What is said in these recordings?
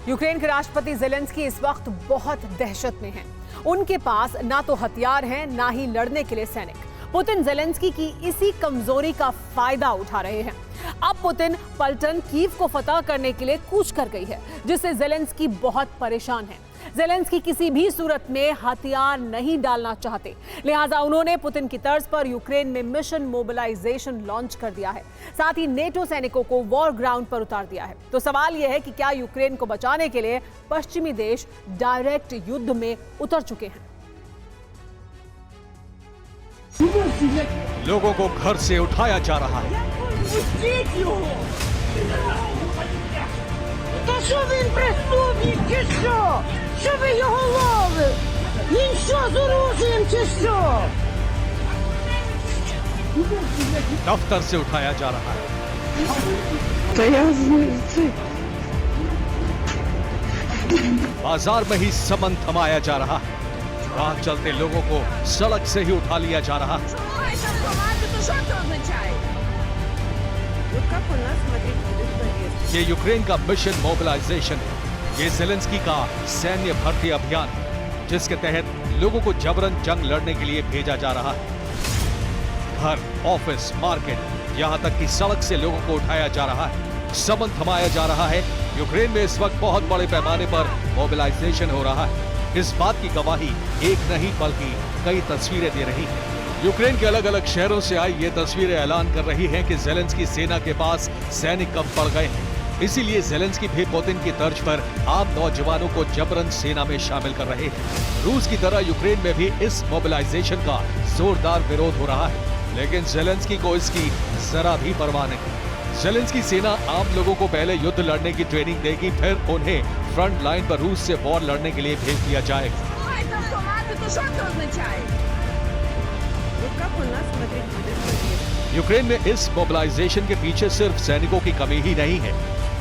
Ukraine के राष्ट्रपति Zelensky इस वक्त बहुत दहशत में हैं। उनके पास ना तो हथियार हैं, ना ही लड़ने के लिए सैनिक। पुतिन ज़ेलेंस्की की इसी कमजोरी का फायदा उठा रहे हैं। अब पुतिन पलटन कीव को फतह करने के लिए कूच कर गई है, जिससे ज़ेलेंस्की बहुत परेशान है। ज़ेलेंस्की किसी भी सूरत में हथियार नहीं डालना चाहते, लिहाजा उन्होंने पुतिन की तर्ज पर यूक्रेन में मिशन मोबिलाइजेशन लॉन्च कर दिया है। साथ ही नेटो सैनिकों को वॉर ग्राउंड पर उतार दिया है। तो सवाल यह है कि क्या यूक्रेन को बचाने के लिए पश्चिमी देश डायरेक्ट युद्ध में उतर चुके हैं? लोगों को घर से उठाया जा रहा है। Та що він преступник чи що? Що ви його ловили? Він що з оружием чи що? दफ्तर से उठाया जा रहा है। बाजार में ही समन थमाया जा रहा है। राह चलते लोगों को सड़क से ही उठा लिया जा रहा है। Слухайте автомати, то що це означає? Вот как у нас, смотрите, идет повестка. ये यूक्रेन का मिशन मोबिलाइजेशन है। ये ज़ेलेंस्की का सैन्य भर्ती अभियान है, जिसके तहत लोगों को जबरन जंग लड़ने के लिए भेजा जा रहा है। घर, ऑफिस, मार्केट, यहाँ तक कि सड़क से लोगों को उठाया जा रहा है, समन थमाया जा रहा है। यूक्रेन में इस वक्त बहुत बड़े पैमाने पर मोबिलाइजेशन हो रहा है। इस बात की गवाही एक नहीं बल्कि कई तस्वीरें दे रही हैं। यूक्रेन के अलग अलग शहरों से आई ये तस्वीरें ऐलान कर रही हैं कि ज़ेलेंस्की सेना के पास सैनिक कम पड़ गए हैं। इसीलिए ज़ेलेंस्की भी पुतिन की तर्ज पर आम नौजवानों को जबरन सेना में शामिल कर रहे हैं। रूस की तरह यूक्रेन में भी इस मोबिलाइजेशन का जोरदार विरोध हो रहा है, लेकिन ज़ेलेंस्की को इसकी जरा भी परवाह नहीं। ज़ेलेंस्की सेना आम लोगों को पहले युद्ध लड़ने की ट्रेनिंग देगी, फिर उन्हें फ्रंट लाइन पर रूस से वॉर लड़ने के लिए भेज दिया जाएगा। Слухайте автомати, то що це означає? Вот как у нас, смотрите, идет повестка. यूक्रेन में इस मोबिलाइजेशन के पीछे सिर्फ सैनिकों की कमी ही नहीं है,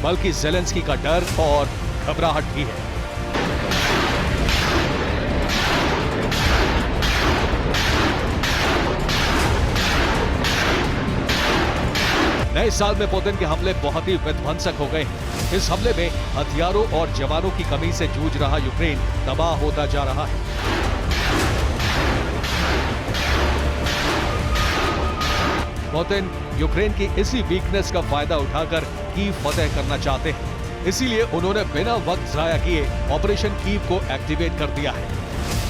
बल्कि ज़ेलेंस्की का डर और घबराहट भी है। नए साल में पुतिन के हमले बहुत ही विध्वंसक हो गए हैं। इस हमले में हथियारों और जवानों की कमी से जूझ रहा यूक्रेन तबाह होता जा रहा है। पुतिन यूक्रेन की इसी वीकनेस का फायदा उठाकर कीव फतेह करना चाहते हैं। इसीलिए उन्होंने बिना वक्त जाया किए ऑपरेशन कीव को एक्टिवेट कर दिया है।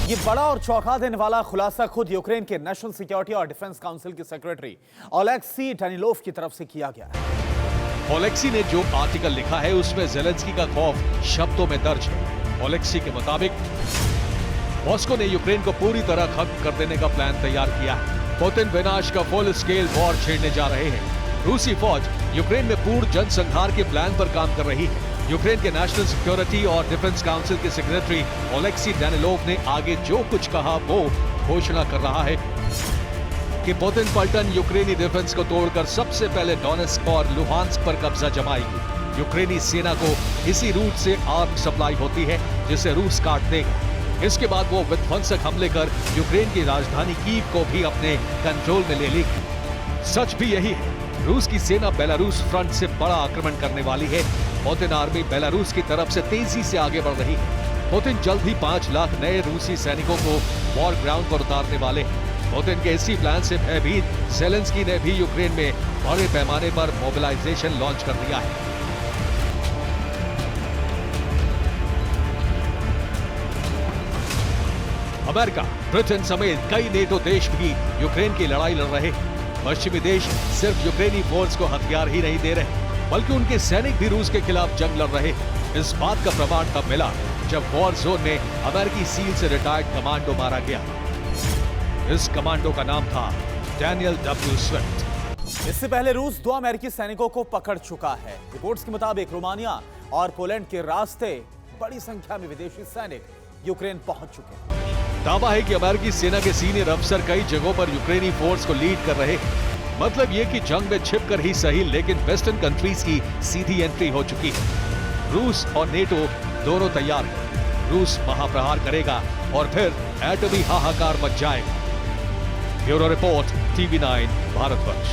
ये बड़ा और चौंका देने वाला खुलासा खुद यूक्रेन के नेशनल सिक्योरिटी और डिफेंस काउंसिल के सेक्रेटरी ओलेक्सी डानिलोव की तरफ से किया गया है। ओलेक्सी ने जो आर्टिकल लिखा है उसमें ज़ेलेंस्की का खौफ शब्दों में दर्ज है। ओलेक्सी के मुताबिक मॉस्को ने यूक्रेन को पूरी तरह खत्म कर देने का प्लान तैयार किया है। पुतिन विनाश का फुल स्केल वॉर छेड़ने जा रहे हैं। रूसी फौज यूक्रेन में पूर्ण जनसंहार के प्लान पर काम कर रही है। यूक्रेन के नेशनल सिक्योरिटी और डिफेंस काउंसिल के सेक्रेटरी ओलेक्सी डानिलोव ने आगे जो कुछ कहा वो घोषणा कर रहा है कि पुतिन पलटन यूक्रेनी डिफेंस को तोड़कर सबसे पहले डोनेस्क और लुहांस्क पर कब्जा जमाएगी। यूक्रेनी सेना को इसी रूट से आर्म सप्लाई होती है, जिसे रूस काट देगा। इसके बाद वो विध्वंसक हमले कर यूक्रेन की राजधानी कीव को भी अपने कंट्रोल में ले लेगी। सच भी यही है, रूस की सेना बेलारूस फ्रंट से बड़ा आक्रमण करने वाली है। पुतिन आर्मी बेलारूस की तरफ से तेजी से आगे बढ़ रही है। पुतिन जल्द ही 5 लाख नए रूसी सैनिकों को वॉर ग्राउंड पर उतारने वाले हैं। पुतिन के इसी प्लान से भयभीत ज़ेलेंस्की ने भी यूक्रेन में बड़े पैमाने पर मोबिलाइजेशन लॉन्च कर दिया है। अमेरिका, ब्रिटेन समेत कई नेटो देश भी यूक्रेन की लड़ाई लड़ रहे हैं। पश्चिमी देश सिर्फ यूक्रेनी फोर्स को हथियार ही नहीं दे रहे, बल्कि उनके सैनिक भी रूस के खिलाफ जंग लड़ रहे हैं। इस बात का प्रमाण तब मिला जब वॉर जोन में अमेरिकी सील से रिटायर्ड कमांडो मारा गया। इस कमांडो का नाम था डैनियल डब्ल्यू स्विफ्ट। इससे पहले रूस 2 अमेरिकी सैनिकों को पकड़ चुका है। रिपोर्ट्स के मुताबिक रोमानिया और पोलैंड के रास्ते बड़ी संख्या में विदेशी सैनिक यूक्रेन पहुंच चुके हैं। दावा है कि अमेरिकी सेना के सीनियर अफसर कई जगहों पर यूक्रेनी फोर्स को लीड कर रहे हैं। मतलब ये कि जंग में छिपकर ही सही, लेकिन वेस्टर्न कंट्रीज की सीधी एंट्री हो चुकी है। रूस और नेटो दोनों तैयार हैं। रूस महाप्रहार करेगा और फिर एटमी हाहाकार मच जाएगा। Bureau report, TV9 Bharatvarsh.